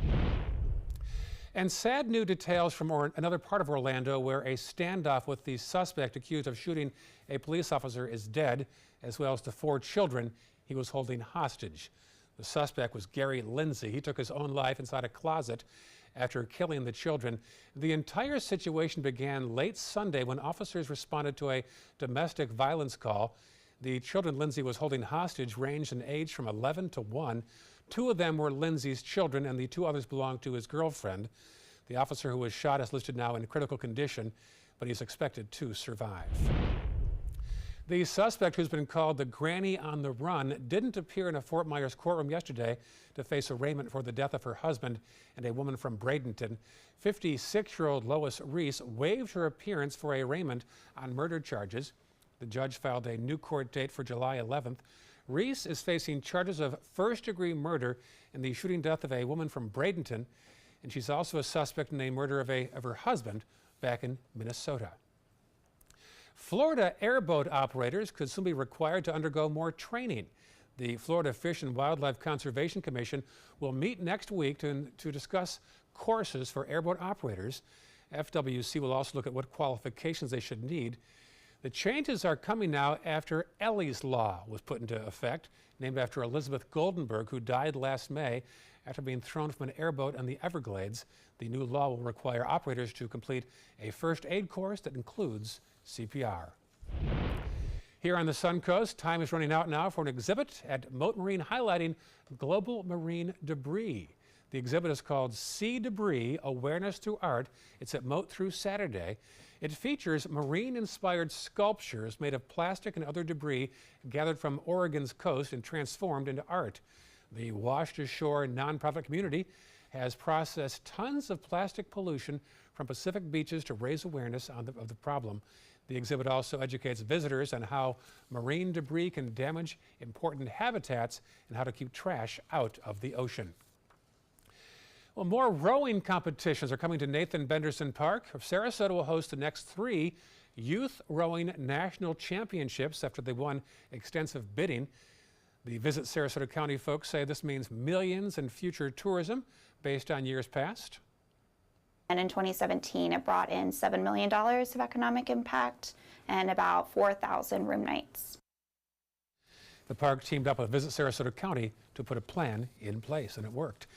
And sad new details from another part of Orlando where a standoff with the suspect accused of shooting a police officer is dead, as well as the 4 children he was holding hostage. The suspect was Gary Lindsay. He took his own life inside a closet after killing the children. The entire situation began late Sunday when officers responded to a domestic violence call. The children Lindsay was holding hostage ranged in age from 11 to 1. 2 of them were Lindsay's children, and the 2 others belonged to his girlfriend. The officer who was shot is listed now in critical condition, but he's expected to survive. The suspect, who's been called the Granny on the Run, didn't appear in a Fort Myers courtroom yesterday to face arraignment for the death of her husband and a woman from Bradenton. 56-year-old Lois Reese waived her appearance for arraignment on murder charges. The judge filed a new court date for July 11th. Reese is facing charges of first-degree murder in the shooting death of a woman from Bradenton, and she's also a suspect in the murder of her husband back in Minnesota. Florida airboat operators could soon be required to undergo more training. The Florida Fish and Wildlife Conservation Commission will meet next week to discuss courses for airboat operators. FWC will also look at what qualifications they should need. The changes are coming now after Ellie's Law was put into effect, named after Elizabeth Goldenberg, who died last May after being thrown from an airboat in the Everglades. The new law will require operators to complete a first aid course that includes CPR. Here on the Suncoast, time is running out now for an exhibit at Mote Marine highlighting global marine debris. The exhibit is called Sea Debris, Awareness Through Art. It's at Mote through Saturday. It features marine-inspired sculptures made of plastic and other debris gathered from Oregon's coast and transformed into art. The Washed Ashore nonprofit community has processed tons of plastic pollution from Pacific beaches to raise awareness of the problem. The exhibit also educates visitors on how marine debris can damage important habitats and how to keep trash out of the ocean. Well, more rowing competitions are coming to Nathan Benderson Park. Sarasota will host the next 3 Youth Rowing National Championships after they won extensive bidding. The Visit Sarasota County folks say this means millions in future tourism based on years past. And in 2017, it brought in $7 million of economic impact and about 4,000 room nights. The park teamed up with Visit Sarasota County to put a plan in place, and it worked.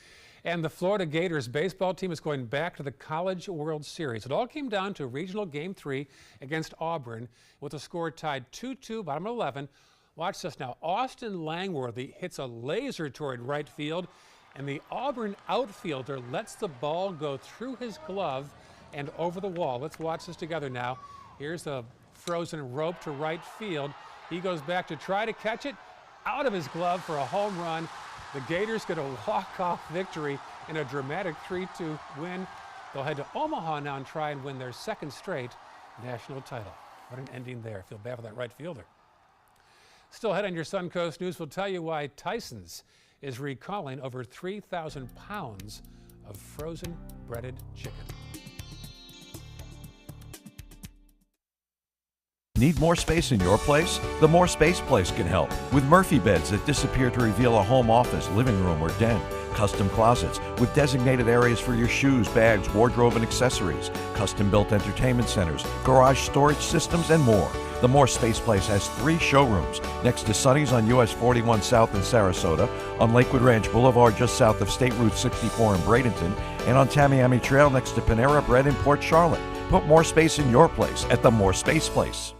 And the Florida Gators baseball team is going back to the College World Series. It all came down to regional game 3 against Auburn with the score tied 2-2, bottom of 11. Watch this now. Austin Langworthy hits a laser toward right field, and the Auburn outfielder lets the ball go through his glove and over the wall. Let's watch this together now. Here's the frozen rope to right field. He goes back to try to catch it out of his glove for a home run. The Gators get a walk-off victory in a dramatic 3-2 win. They'll head to Omaha now and try and win their second straight national title. What an ending there. Feel bad for that right fielder. Still ahead on your Suncoast News, we'll tell you why Tyson's is recalling over 3,000 pounds of frozen breaded chicken. Need more space in your place? The More Space Place can help with Murphy beds that disappear to reveal a home office, living room, or den. Custom closets with designated areas for your shoes, bags, wardrobe, and accessories. Custom-built entertainment centers, garage storage systems, and more. The More Space Place has 3 showrooms next to Sonny's on US 41 South in Sarasota, on Lakewood Ranch Boulevard just south of State Route 64 in Bradenton, and on Tamiami Trail next to Panera Bread in Port Charlotte. Put more space in your place at the More Space Place.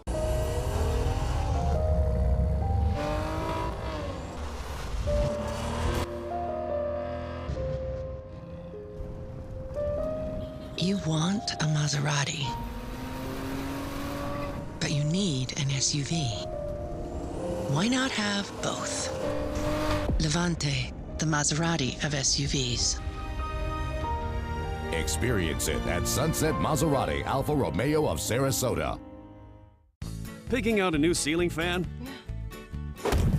You want a Maserati, but you need an SUV. Why not have both? Levante, the Maserati of SUVs. Experience it at Sunset Maserati Alfa Romeo of Sarasota. Picking out a new ceiling fan?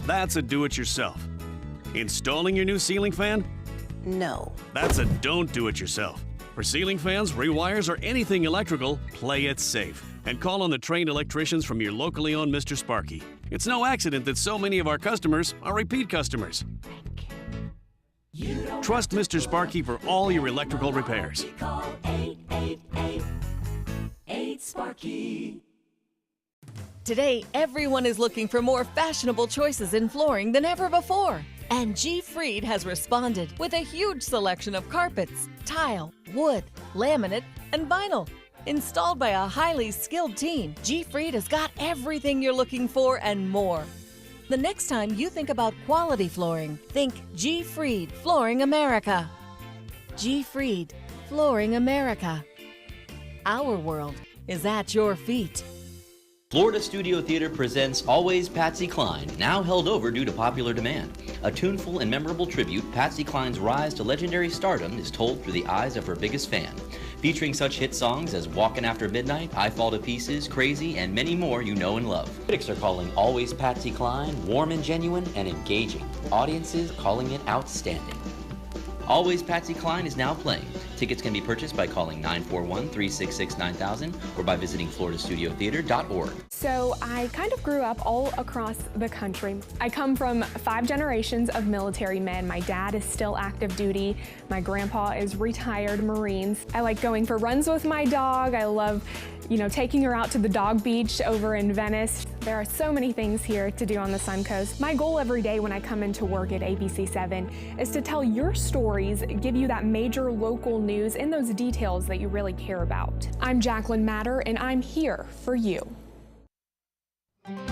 That's a do-it-yourself. Installing your new ceiling fan? No. That's a don't do-it-yourself. For ceiling fans, rewires, or anything electrical, play it safe. And call on the trained electricians from your locally owned Mr. Sparky. It's no accident that so many of our customers are repeat customers. Trust Mr. Sparky for all your electrical repairs. Call 888-8-SPARKY. Today, everyone is looking for more fashionable choices in flooring than ever before. And G. Fried has responded with a huge selection of carpets, tile, wood, laminate, and vinyl. Installed by a highly skilled team, G. Fried has got everything you're looking for and more. The next time you think about quality flooring, think G. Fried Flooring America. G. Fried Flooring America. Our world is at your feet. Florida Studio Theater presents Always Patsy Cline, now held over due to popular demand. A tuneful and memorable tribute, Patsy Cline's rise to legendary stardom is told through the eyes of her biggest fan. featuring such hit songs as Walkin' After Midnight, I Fall to Pieces, Crazy, and many more you know and love. Critics are calling Always Patsy Cline warm and genuine and engaging. Audiences calling it outstanding. Always Patsy Cline is now playing. Tickets can be purchased by calling 941-366-9000 or by visiting floridastudiotheater.org. So I kind of grew up all across the country. I come from 5 generations of military men. My dad is still active duty. My grandpa is retired Marines. I like going for runs with my dog. I love, taking her out to the dog beach over in Venice. There are so many things here to do on the Suncoast. My goal every day when I come into work at ABC7 is to tell your stories, give you that major local news and those details that you really care about. I'm Jacqueline Matter, and I'm here for you.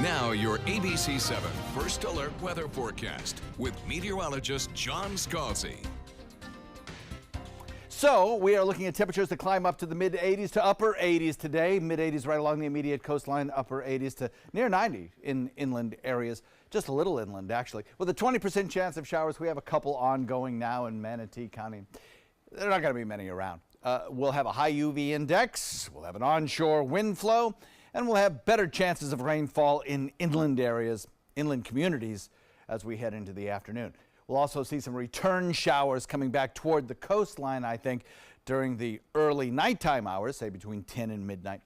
Now your ABC7 First Alert Weather Forecast with meteorologist John Scalzi. So we are looking at temperatures to climb up to the mid-80s to upper 80s today. Mid-80s right along the immediate coastline, upper 80s to near 90 in inland areas. Just a little inland, actually. With a 20% chance of showers, we have a couple ongoing now in Manatee County. There are not going to be many around. We'll have a high UV index. We'll have an onshore wind flow. And we'll have better chances of rainfall in inland areas, inland communities, as we head into the afternoon. We'll also see some return showers coming back toward the coastline, I think, during the early nighttime hours, say between 10 and midnight.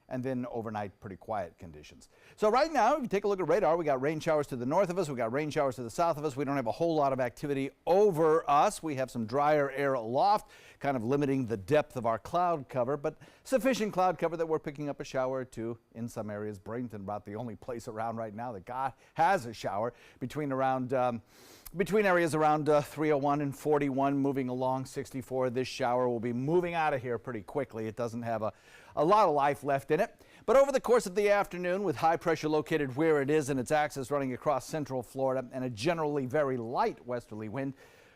And then overnight, pretty quiet conditions. So right now, if you take a look at radar, we got rain showers to the north of us. We got rain showers to the south of us. We don't have a whole lot of activity over us. We have some drier air aloft, kind of limiting the depth of our cloud cover, but sufficient cloud cover that we're picking up a shower or two in some areas. Bradenton, about the only place around right now that has a shower between areas around 301 and 41, moving along 64. This shower will be moving out of here pretty quickly. It doesn't have a lot of life left in it. But over the course of the afternoon, with high pressure located where it is and its axis running across central Florida and a generally very light westerly wind,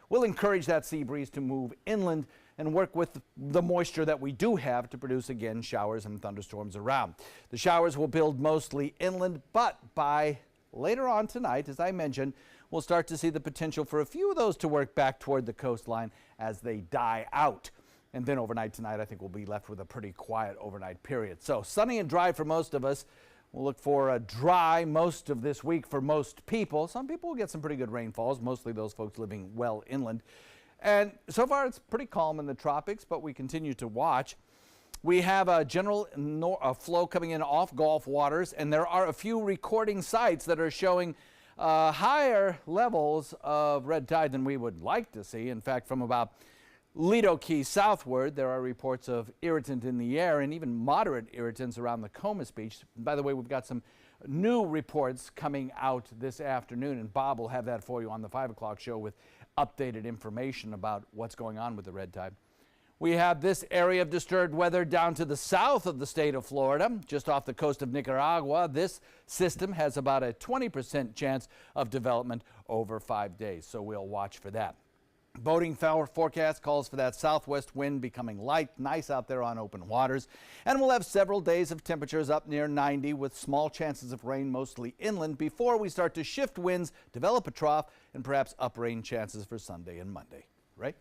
we'll encourage that sea breeze to move inland and work with the moisture that we do have to produce, again, showers and thunderstorms around. The showers will build mostly inland, but by later on tonight, as I mentioned, we'll start to see the potential for a few of those to work back toward the coastline as they die out. And then overnight tonight, I think we'll be left with a pretty quiet overnight period. So sunny and dry for most of us. We'll look for a dry most of this week for most people. Some people will get some pretty good rainfalls, mostly those folks living well inland. And so far, it's pretty calm in the tropics, but we continue to watch. We have a general flow coming in off Gulf waters, and there are a few recording sites that are showing higher levels of red tide than we would like to see. In fact, from about Lido Key southward, there are reports of irritant in the air and even moderate irritants around the Comus Beach. By the way, we've got some new reports coming out this afternoon, and Bob will have that for you on the 5 o'clock show with updated information about what's going on with the red tide. We have this area of disturbed weather down to the south of the state of Florida, just off the coast of Nicaragua. This system has about a 20% chance of development over 5 days, so we'll watch for that. Boating forecast calls for that southwest wind becoming light, nice out there on open waters. And we'll have several days of temperatures up near 90 with small chances of rain mostly inland before we start to shift winds, develop a trough, and perhaps up rain chances for Sunday and Monday. Right?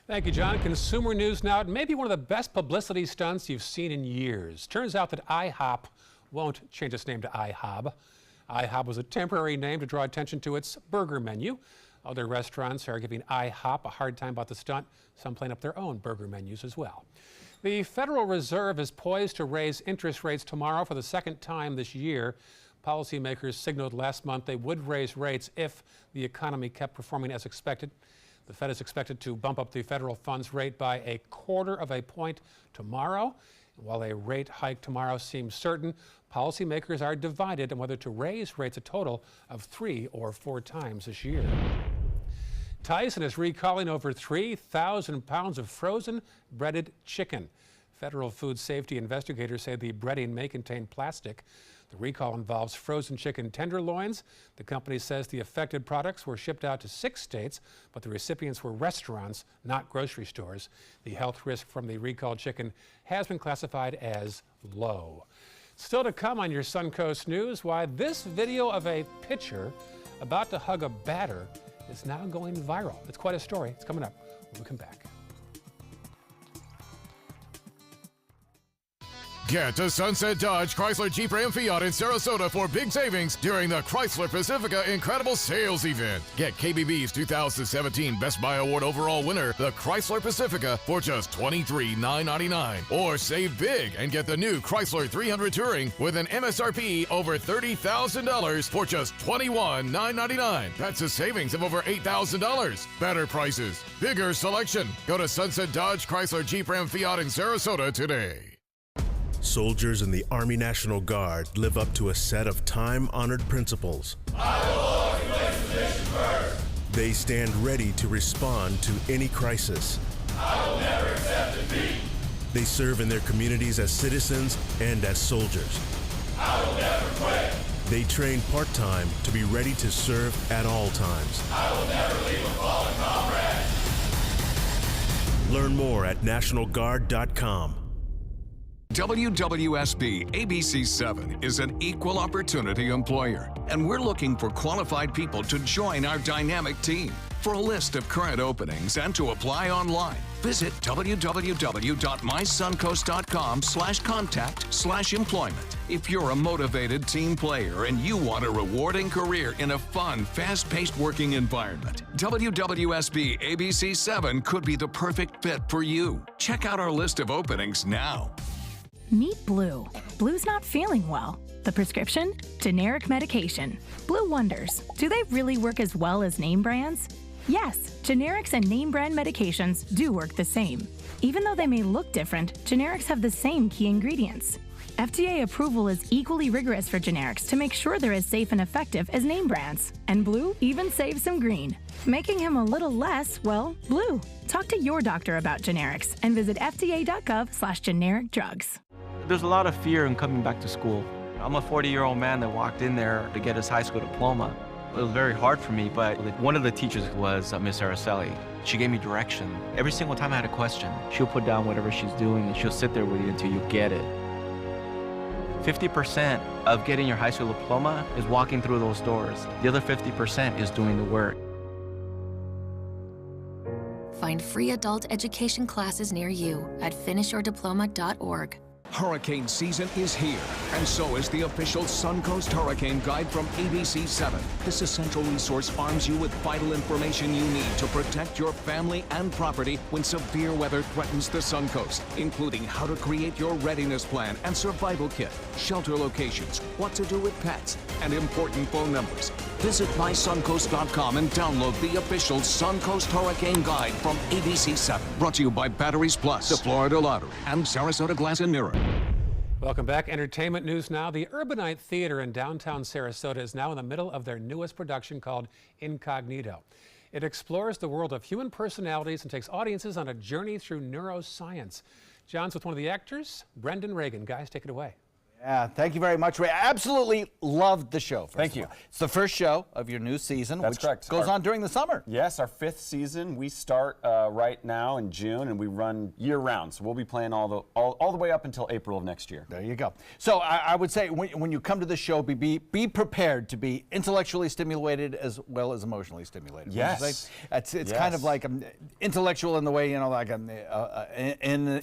Thank you, John. Consumer news now. It may be one of the best publicity stunts you've seen in years. Turns out that IHOP won't change its name to IHOB. IHOB was a temporary name to draw attention to its burger menu. Other restaurants are giving IHOP a hard time about the stunt, some playing up their own burger menus as well. The Federal Reserve is poised to raise interest rates tomorrow for the second time this year. Policymakers signaled last month they would raise rates if the economy kept performing as expected. The Fed is expected to bump up the federal funds rate by 1/4 of a point tomorrow. While a rate hike tomorrow seems certain, policymakers are divided on whether to raise rates a total of 3 or 4 times this year. Tyson is recalling over 3,000 pounds of frozen breaded chicken. Federal food safety investigators say the breading may contain plastic. The recall involves frozen chicken tenderloins. The company says the affected products were shipped out to 6 states, but the recipients were restaurants, not grocery stores. The health risk from the recalled chicken has been classified as low. Still to come on your Suncoast News, why this video of a pitcher about to hug a batter is now going viral. It's quite a story. It's coming up when we come back. Get to Sunset Dodge, Chrysler, Jeep, Ram, Fiat in Sarasota for big savings during the Chrysler Pacifica Incredible Sales Event. Get KBB's 2017 Best Buy Award overall winner, the Chrysler Pacifica, for just $23,999. Or save big and get the new Chrysler 300 Touring with an MSRP over $30,000 for just $21,999. That's a savings of over $8,000. Better prices, bigger selection. Go to Sunset Dodge, Chrysler, Jeep, Ram, Fiat in Sarasota today. Soldiers in the Army National Guard live up to a set of time-honored principles. I will always place the mission first. They stand ready to respond to any crisis. I will never accept defeat. They serve in their communities as citizens and as soldiers. I will never quit. They train part-time to be ready to serve at all times. I will never leave a fallen comrade. Learn more at NationalGuard.com. WWSB ABC 7 is an equal opportunity employer, and we're looking for qualified people to join our dynamic team. For a list of current openings and to apply online, visit www.mysuncoast.com/contact/employment. If you're a motivated team player and you want a rewarding career in a fun, fast-paced working environment, WWSB ABC 7 could be the perfect fit for you. Check out our list of openings now. Meet Blue. Blue's not feeling well. The prescription? Generic medication. Blue wonders, do they really work as well as name brands? Yes, generics and name brand medications do work the same. Even though they may look different, generics have the same key ingredients. FDA approval is equally rigorous for generics to make sure they're as safe and effective as name brands. And Blue even saves some green, making him a little less, well, blue. Talk to your doctor about generics and visit fda.gov/generic drugs. There's a lot of fear in coming back to school. I'm a 40-year-old man that walked in there to get his high school diploma. It was very hard for me, but one of the teachers was Miss Araceli. She gave me direction. Every single time I had a question, she'll put down whatever she's doing and she'll sit there with you until you get it. 50% of getting your high school diploma is walking through those doors. The other 50% is doing the work. Find free adult education classes near you at finishyourdiploma.org. Hurricane season is here, and so is the official Suncoast Hurricane Guide from ABC 7. This essential resource arms you with vital information you need to protect your family and property when severe weather threatens the Suncoast, including how to create your readiness plan and survival kit, shelter locations, what to do with pets, and important phone numbers. Visit mysuncoast.com and download the official Suncoast Hurricane Guide from ABC 7. Brought to you by Batteries Plus, the Florida Lottery, and Sarasota Glass and Mirror. Welcome back. Entertainment news now. The Urbanite Theater in downtown Sarasota is now in the middle of their newest production called Incognito. It explores the world of human personalities and takes audiences on a journey through neuroscience. John's with one of the actors, Brendan Reagan. Guys, take it away. Yeah, thank you very much, Ray. I absolutely loved the show. Thank you. It's the first show of your new season, That's which correct. goes on during the summer. Yes, our 5th season. We start right now in June, and we run year-round. So we'll be playing all the way up until April of next year. There you go. So I would say when you come to the show, be prepared to be intellectually stimulated as well as emotionally stimulated. Yes. It's kind of like intellectual in the way, like in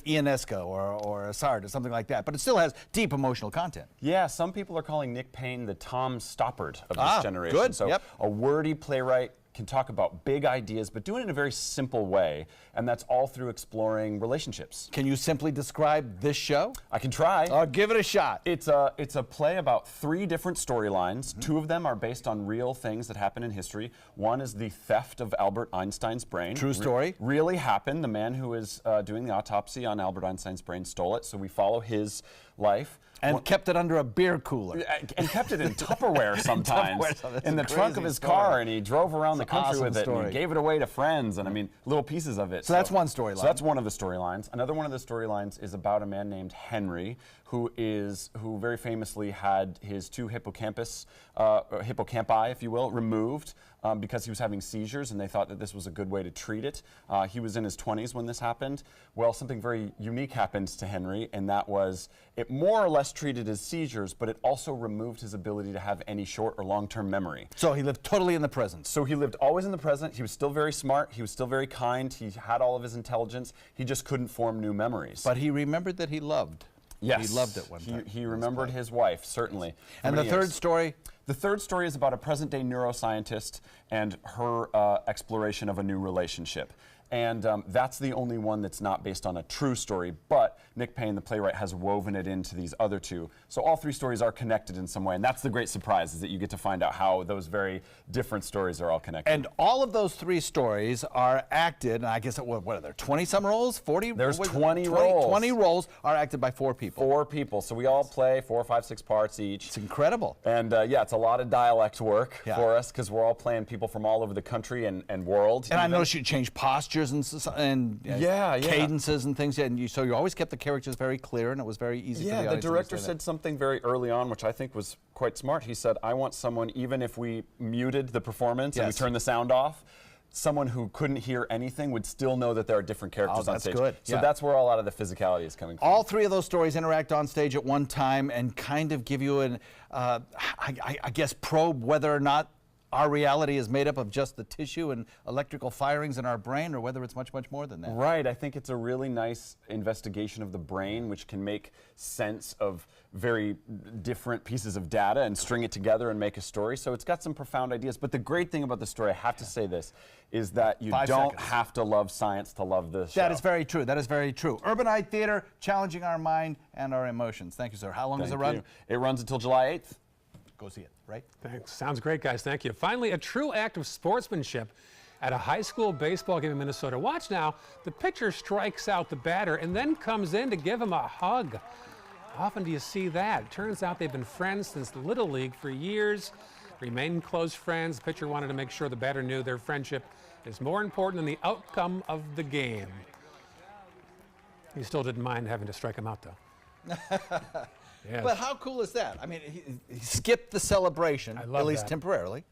Ionesco or Asard or something like that, but it still has deep emotional content. Yeah, some people are calling Nick Payne the Tom Stoppard of this generation. Good. So a wordy playwright can talk about big ideas, but do it in a very simple way, and that's all through exploring relationships. Can you simply describe this show? I can try. Give it a shot. It's a play about 3 different storylines. 2 of them are based on real things that happened in history. One is the theft of Albert Einstein's brain. True story. Really happened. The man who is doing the autopsy on Albert Einstein's brain stole it, so we follow his life. And kept it under a beer cooler. And kept it in Tupperware sometimes. In the trunk of his car, and he drove around the country with it, and he gave it away to friends, and I mean, little pieces of it. So that's one storyline. So that's one of the storylines. Another one of the storylines is about a man named Henry, who very famously had his 2 hippocampi, if you will, removed because he was having seizures, and they thought that this was a good way to treat it. He was in his 20s when this happened. Well, something very unique happened to Henry, and that was it more or less treated his seizures, but it also removed his ability to have any short or long-term memory. So he lived totally in the present. So he lived always in the present. He was still very smart. He was still very kind. He had all of his intelligence. He just couldn't form new memories. But he remembered that he loved. Yes. He loved it one time. He remembered his wife, certainly. And the third story? The third story is about a present-day neuroscientist and her exploration of a new relationship. And that's the only one that's not based on a true story, but Nick Payne, the playwright, has woven it into these other two. So all three stories are connected in some way, and that's the great surprise, is that you get to find out how those very different stories are all connected. And all of those three stories are acted, and I guess, what are there, 20-some roles? 40? There's 20 roles. 20 roles are acted by 4 people. 4 people, so we all play 4, 5, 6 parts each. It's incredible. And yeah, it's a lot of dialect work for us, because we're all playing people from all over the country and world. And I noticed you changed postures and cadences and things, and so you always kept the characters very clear, and it was very easy for the audience the director to understand said something very early on, which I think was quite smart. He said, I want someone, even if we muted the performance and we turned the sound off, someone who couldn't hear anything would still know that there are different characters on stage. Good. So that's where a lot of the physicality is coming from. All 3 of those stories interact on stage at one time and kind of give you an, I guess, probe whether or not our reality is made up of just the tissue and electrical firings in our brain, or whether it's much, much more than that. Right. I think it's a really nice investigation of the brain, which can make sense of very different pieces of data and string it together and make a story. So it's got some profound ideas. But the great thing about the story, I have to say this, is that you don't have to love science to love this show. That is very true. That is very true. Urbanite Theater, challenging our mind and our emotions. Thank you, sir. How long does it run? It runs until July 8th. Go see it, right? Thanks. Sounds great, guys. Thank you. Finally, a true act of sportsmanship at a high school baseball game in Minnesota. Watch now. The pitcher strikes out the batter and then comes in to give him a hug. Often do you see that? Turns out they've been friends since Little League for years, remain close friends. The pitcher wanted to make sure the batter knew their friendship is more important than the outcome of the game. He still didn't mind having to strike him out, though. Yes. But how cool is that? I mean, he skipped the celebration, at least temporarily,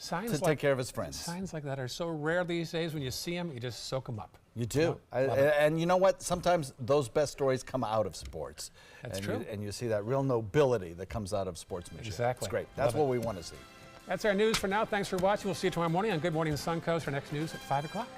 to take care of his friends. Signs like that are so rare these days. When you see them, you just soak them up. You do. And you know what? Sometimes those best stories come out of sports. That's true. And you see that real nobility that comes out of sportsmanship. Exactly. It's great. That's what we want to see. That's our news for now. Thanks for watching. We'll see you tomorrow morning on Good Morning Suncoast. Our next news at 5 o'clock.